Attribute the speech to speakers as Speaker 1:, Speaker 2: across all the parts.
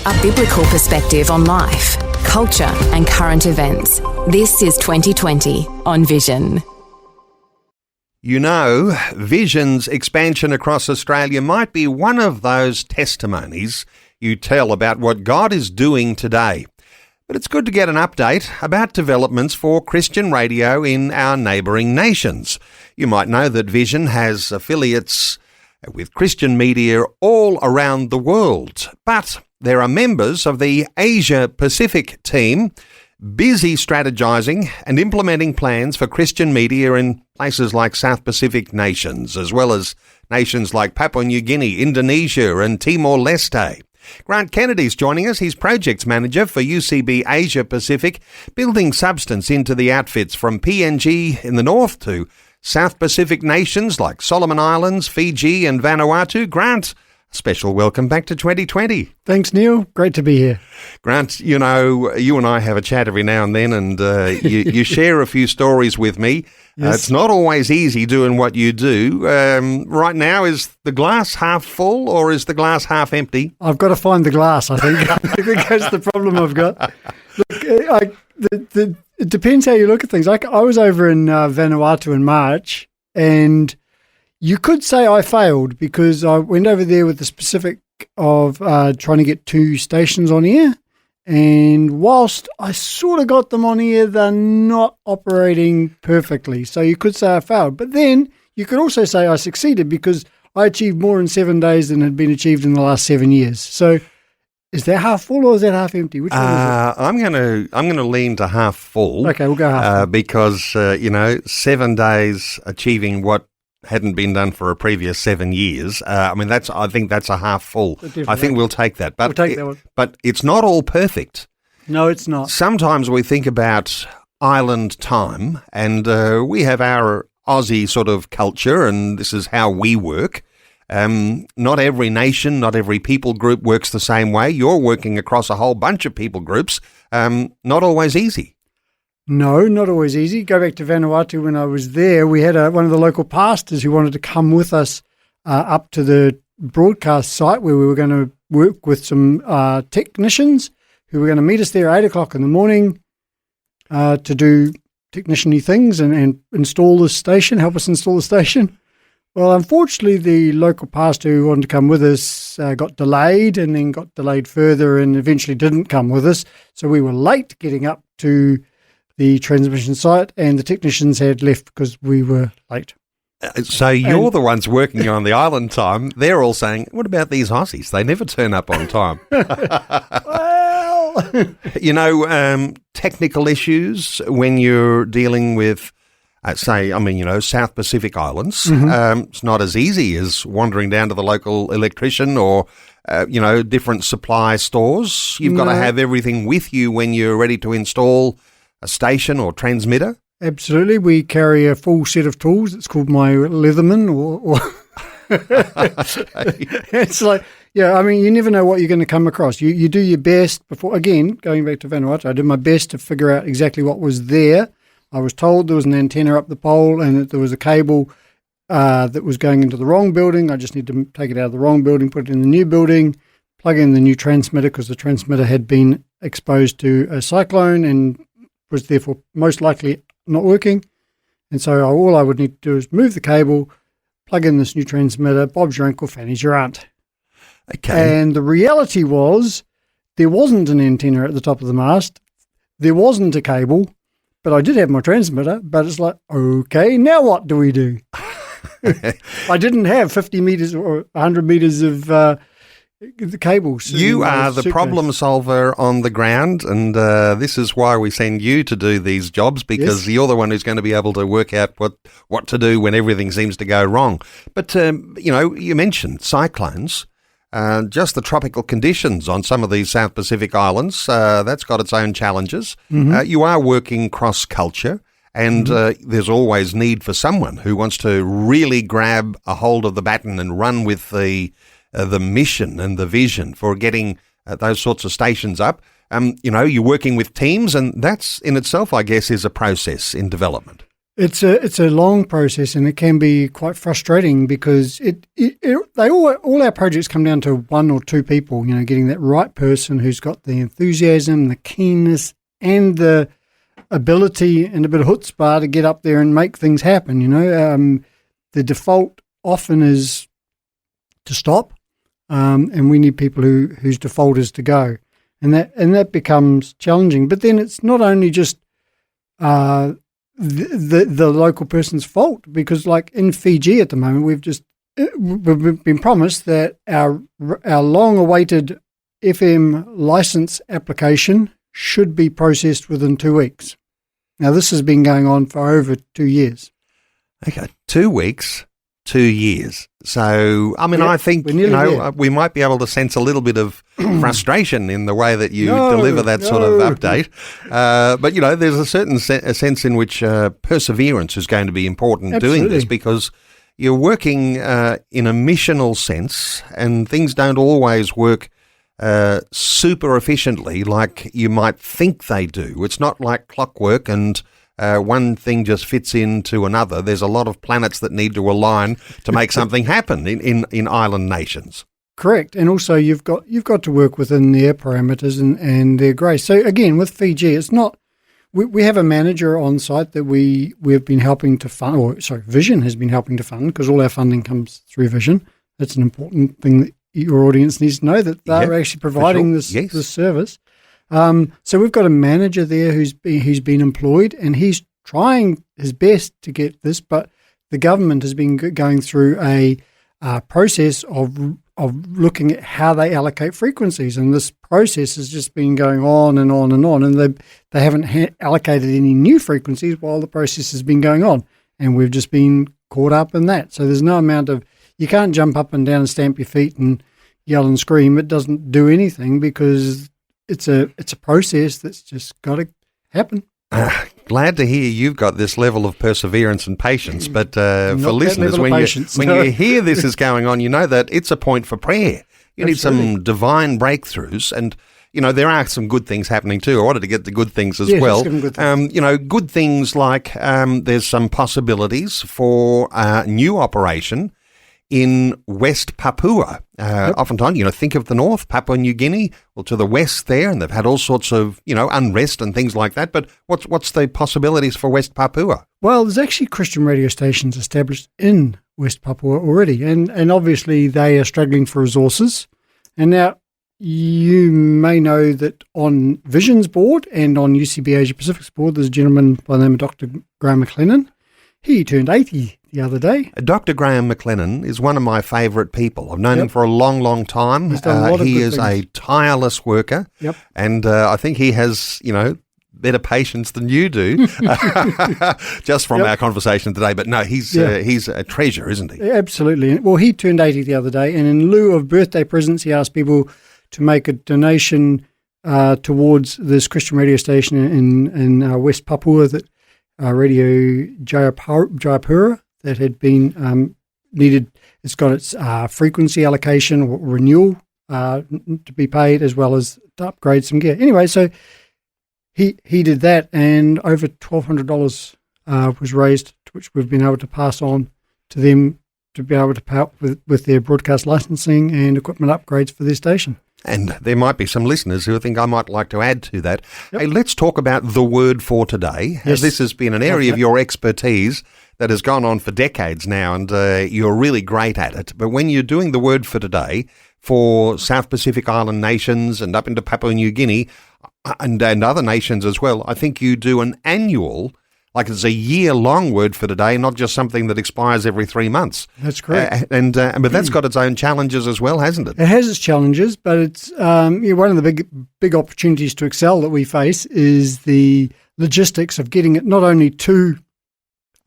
Speaker 1: a biblical perspective on life, culture and current events. This is 2020 on Vision.
Speaker 2: You know, Vision's expansion across Australia might be one of those testimonies you tell about what God is doing today. But it's good to get an update about developments for Christian radio in our neighbouring nations. You might know that Vision has affiliates with Christian media all around the world, but there are members of the Asia Pacific team busy strategising and implementing plans for Christian media in places like South Pacific nations, as well as nations like Papua New Guinea, Indonesia and Timor-Leste. Grant Kennedy's joining us. He's Projects Manager for UCB Asia Pacific, building substance into the outfits from PNG in the north to South Pacific nations like Solomon Islands, Fiji and Vanuatu. Grant, special welcome back to 2020.
Speaker 3: Thanks, Neil. Great to be here.
Speaker 2: Grant, you know, you and I have a chat every now and then, and you share a few stories with me.
Speaker 3: Yes.
Speaker 2: It's not always easy doing what you do. Right now, is the glass half full or is the glass half empty?
Speaker 3: I've got to find the glass, I think. I think that's the problem I've got. Look, it depends how you look at things. I was over in Vanuatu in March, and you could say I failed because I went over there with the specific of trying to get 2 stations on air. And whilst I sort of got them on air, they're not operating perfectly. So you could say I failed. But then you could also say I succeeded because I achieved more in 7 days than had been achieved in the last 7 years. So is that half full or is that half empty? Which one is it?
Speaker 2: I'm gonna lean to half full.
Speaker 3: Okay, we'll go half full.
Speaker 2: Because 7 days achieving what hadn't been done for a previous 7 years. I think that's a half full. I think we'll take that. But
Speaker 3: we'll take that one.
Speaker 2: But it's not all perfect.
Speaker 3: No, it's not.
Speaker 2: Sometimes we think about island time, and we have our Aussie sort of culture, and this is how we work. Not every nation, not every people group works the same way. You're working across a whole bunch of people groups. Not always easy.
Speaker 3: No, not always easy. Go back to Vanuatu when I was there. We had one of the local pastors who wanted to come with us up to the broadcast site where we were going to work with some technicians who were going to meet us there at 8 o'clock in the morning to do technician-y things and install the station, help us install the station. Well, unfortunately, the local pastor who wanted to come with us got delayed and then got delayed further and eventually didn't come with us. So we were late getting up to the transmission site, and the technicians had left because we were late.
Speaker 2: So you're the ones working on the island time. They're all saying, what about these Aussies? They never turn up on time.
Speaker 3: Well,
Speaker 2: technical issues when you're dealing with, South Pacific Islands.
Speaker 3: Mm-hmm.
Speaker 2: It's not as easy as wandering down to the local electrician or, different supply stores. You've got to have everything with you when you're ready to install a station or transmitter?
Speaker 3: Absolutely. We carry a full set of tools. It's called my Leatherman or it's like, you never know what you're going to come across. You do your best before, again, going back to Vanuatu, I did my best to figure out exactly what was there. I was told there was an antenna up the pole and that there was a cable that was going into the wrong building. I just need to take it out of the wrong building, put it in the new building, plug in the new transmitter because the transmitter had been exposed to a cyclone and was therefore most likely not working. And so all I would need to do is move the cable, plug in this new transmitter, Bob's your uncle, Fanny's your aunt.
Speaker 2: Okay.
Speaker 3: And the reality was there wasn't an antenna at the top of the mast. There wasn't a cable, but I did have my transmitter. But it's like, okay, now what do we do? I didn't have 50 metres or 100 metres of the cables.
Speaker 2: You are the problem solver on the ground, and this is why we send you to do these jobs, because you're the one who's going to be able to work out what to do when everything seems to go wrong. But, you mentioned cyclones, just the tropical conditions on some of these South Pacific islands, that's got its own challenges.
Speaker 3: Mm-hmm.
Speaker 2: You are working cross-culture, and there's always need for someone who wants to really grab a hold of the baton and run with the mission and the vision for getting those sorts of stations up. You're working with teams, and that's in itself, I guess, is a process in development.
Speaker 3: It's a long process, and it can be quite frustrating because all our projects come down to one or two people. Getting that right person who's got the enthusiasm, the keenness, and the ability and a bit of chutzpah to get up there and make things happen. The default often is to stop, and we need people whose default is to go, and that becomes challenging. But then it's not only just the local person's fault, because like in Fiji at the moment, we've been promised that our long-awaited FM license application should be processed within 2 weeks. Now, this has been going on for over 2 years.
Speaker 2: Okay, 2 weeks, 2 years. So, I mean, I think, we might be able to sense a little bit of frustration in the way that you deliver that sort of update. But, there's a certain sense in which perseverance is going to be important doing this, because you're working in a missional sense, and things don't always work super efficiently like you might think they do. It's not like clockwork and one thing just fits into another. There's a lot of planets that need to align to make something happen in island nations.
Speaker 3: Correct, and also you've got to work within their parameters and their grace. So again, with Fiji, it's not. We have a manager on site that we've been helping to fund, Vision has been helping to fund, because all our funding comes through Vision. That's an important thing that your audience needs to know, that they're actually providing this service. So we've got a manager there who's been employed, and he's trying his best to get this, but the government has been going through a process of looking at how they allocate frequencies, and this process has just been going on and on and on, and they haven't allocated any new frequencies while the process has been going on, and we've just been caught up in that. So there's no amount of, you can't jump up and down and stamp your feet and yell and scream. It doesn't do anything, because it's a process that's just got to happen.
Speaker 2: Glad to hear you've got this level of perseverance and patience. But for listeners, when you hear this is going on, you know that it's a point for prayer. You need some divine breakthroughs, and there are some good things happening too. I wanted to get the good things as well. Good things. Good things like there's some possibilities for new operation in West Papua. Oftentimes, think of the north, Papua New Guinea, well, to the west there, and they've had all sorts of, unrest and things like that. But what's the possibilities for West Papua?
Speaker 3: Well, there's actually Christian radio stations established in West Papua already, and obviously they are struggling for resources. And now you may know that on Vision's board and on UCB Asia Pacific's board, there's a gentleman by the name of Dr. Graham McLennan. He turned 80 the other day.
Speaker 2: Dr. Graham McLennan is one of my favourite people. I've known him for a long, long time.
Speaker 3: He's done a lot of
Speaker 2: he
Speaker 3: good
Speaker 2: is
Speaker 3: things.
Speaker 2: A tireless worker, and I think he has, better patience than you do, just from our conversation today. But no, he's a treasure, isn't he?
Speaker 3: Absolutely. Well, he turned 80 the other day, and in lieu of birthday presents, he asked people to make a donation towards this Christian radio station in West Papua, that Radio Jayapura, that had been needed. It's got its frequency allocation or renewal to be paid, as well as to upgrade some gear. Anyway, so he did that, and over $1,200 was raised, which we've been able to pass on to them to be able to help with their broadcast licensing and equipment upgrades for their station.
Speaker 2: And there might be some listeners who think I might like to add to that. Hey, let's talk about the word for today.
Speaker 3: Yes.
Speaker 2: This has been an area of your expertise that has gone on for decades now, and you're really great at it. But when you're doing the word for today for South Pacific Island nations and up into Papua New Guinea and other nations as well, I think you do an annual, like it's a year-long word for today, not just something that expires every 3 months.
Speaker 3: That's correct.
Speaker 2: But that's got its own challenges as well, hasn't it?
Speaker 3: It has its challenges, but it's one of the big opportunities to excel that we face is the logistics of getting it not only to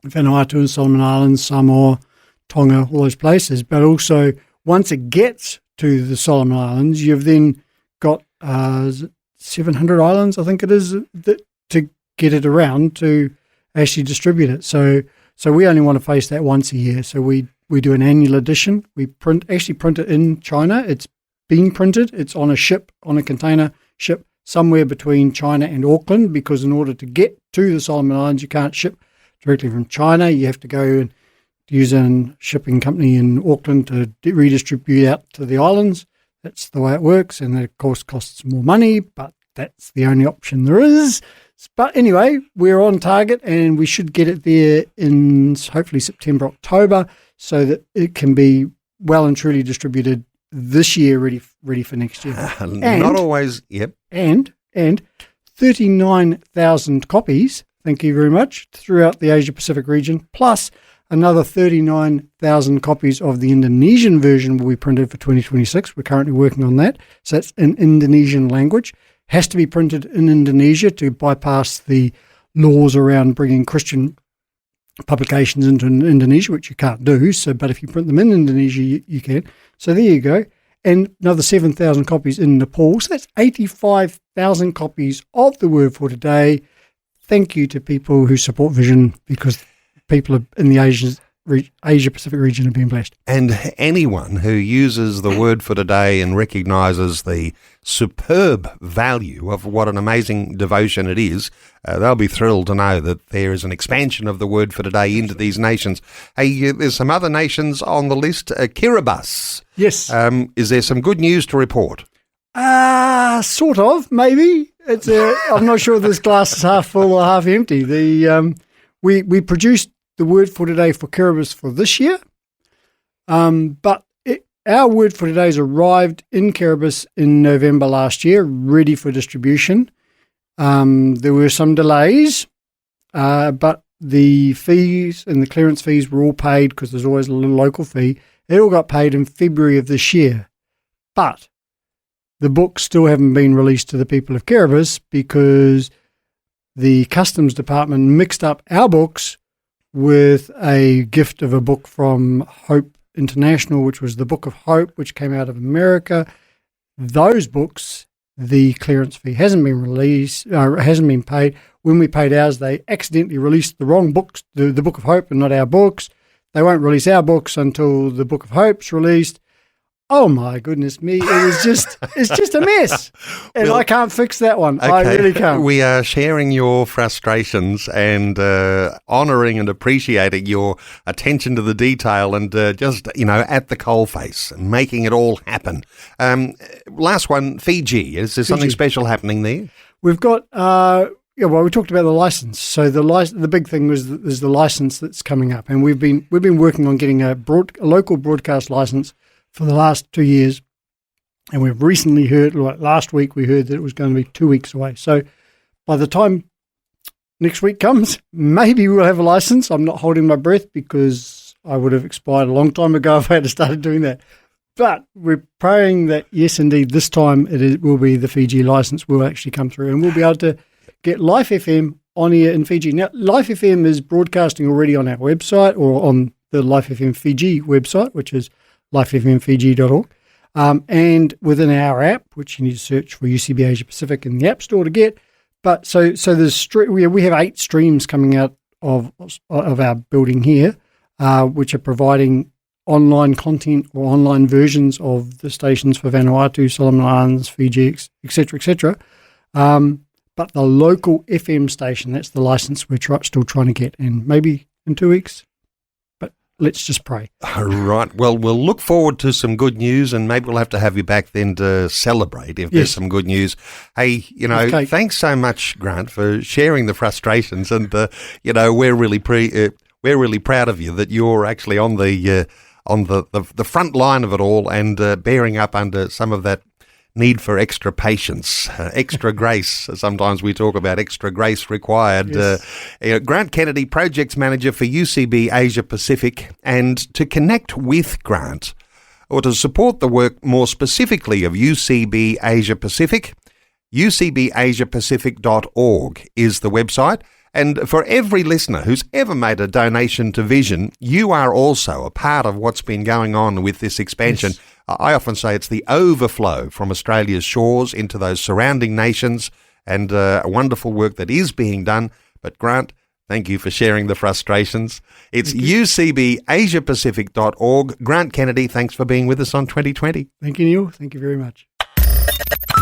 Speaker 3: Vanuatu and Solomon Islands, Samoa, Tonga, all those places, but also once it gets to the Solomon Islands, you've then got 700 islands, I think it is, to get it around to actually distribute it. So we only want to face that once a year. So we do an annual edition. We print it in China. It's been printed. It's on a container ship somewhere between China and Auckland, because in order to get to the Solomon Islands, you can't ship directly from China. You have to go and use a shipping company in Auckland to redistribute out to the islands. That's the way it works, and that, of course, costs more money, but that's the only option there is. But anyway, we're on target, and we should get it there in hopefully September, October, so that it can be well and truly distributed this year, ready for next year.
Speaker 2: Not always, yep.
Speaker 3: And 39,000 copies, thank you very much, throughout the Asia-Pacific region, plus another 39,000 copies of the Indonesian version will be printed for 2026. We're currently working on that. So that's in Indonesian language. Has to be printed in Indonesia to bypass the laws around bringing Christian publications into Indonesia, which you can't do. But if you print them in Indonesia, you can. So there you go. And another 7,000 copies in Nepal. So that's 85,000 copies of the Word for Today. Thank you to people who support Vision, because people in the Asia-Pacific region have been blessed.
Speaker 2: And anyone who uses the Word for Today and recognises the superb value of what an amazing devotion it is, they'll be thrilled to know that there is an expansion of the Word for Today into these nations. Hey, there's some other nations on the list. Kiribati.
Speaker 3: Yes.
Speaker 2: Is there some good news to report?
Speaker 3: Sort of, maybe. I'm not sure if this glass is half full or half empty. We produced the Word for Today for Kiribati for this year, but our Word for Today's arrived in Kiribati in November last year, ready for distribution. There were some delays, but the fees and the clearance fees were all paid, because there's always a little local fee. It all got paid in February of this year, but the books still haven't been released to the people of Kiribati because the Customs Department mixed up our books with a gift of a book from Hope International, which was the Book of Hope, which came out of America. Those books, the clearance fee hasn't been released, hasn't been paid. When we paid ours, they accidentally released the wrong books, the Book of Hope, and not our books. They won't release our books until the Book of Hope's released. Oh my goodness me! It's just a mess, and I can't fix that one. Okay. I really can't.
Speaker 2: We are sharing your frustrations and honouring and appreciating your attention to the detail and just at the coalface, making it all happen. Last one, Fiji. Is there something special happening there?
Speaker 3: We've got. We talked about the license. So the big thing is the license that's coming up, and we've been working on getting a local broadcast license for the last 2 years, and we've recently heard, like last week, we heard that it was going to be 2 weeks away. So by the time next week comes, maybe we'll have a license. I'm not holding my breath, because I would have expired a long time ago if I had started doing that. But we're praying that, yes, indeed, this time it will be the Fiji license will actually come through, and we'll be able to get Life FM on air in Fiji. Now, Life FM is broadcasting already on our website, or on the Life FM Fiji website, which is lifefmfiji.org, and within our app, which you need to search for UCB Asia Pacific in the App Store to get. But so there's we have 8 streams coming out of our building here, which are providing online content or online versions of the stations for Vanuatu, Solomon Islands, Fiji, etc., etc. But the local FM station, that's the license we're still trying to get, and maybe in 2 weeks. Let's just pray.
Speaker 2: All right. Well, we'll look forward to some good news, and maybe we'll have to have you back then to celebrate if there's some good news. Hey, thanks so much, Grant, for sharing the frustrations, and we're really proud of you that you're actually on the front line of it all, and bearing up under some of that need for extra patience, extra grace. Sometimes we talk about extra grace required. Yes. Grant Kennedy, Projects Manager for UCB Asia Pacific. And to connect with Grant, or to support the work more specifically of UCB Asia Pacific, ucbasiapacific.org is the website. And for every listener who's ever made a donation to Vision, you are also a part of what's been going on with this expansion. Yes. I often say it's the overflow from Australia's shores into those surrounding nations, and a wonderful work that is being done. But Grant, thank you for sharing the frustrations. It's ucbasiapacific.org. Grant Kennedy, thanks for being with us on 2020.
Speaker 3: Thank you, Neil. Thank you very much.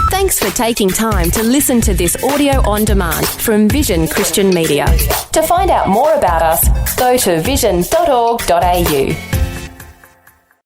Speaker 1: Thanks for taking time to listen to this audio on demand from Vision Christian Media. To find out more about us, go to vision.org.au.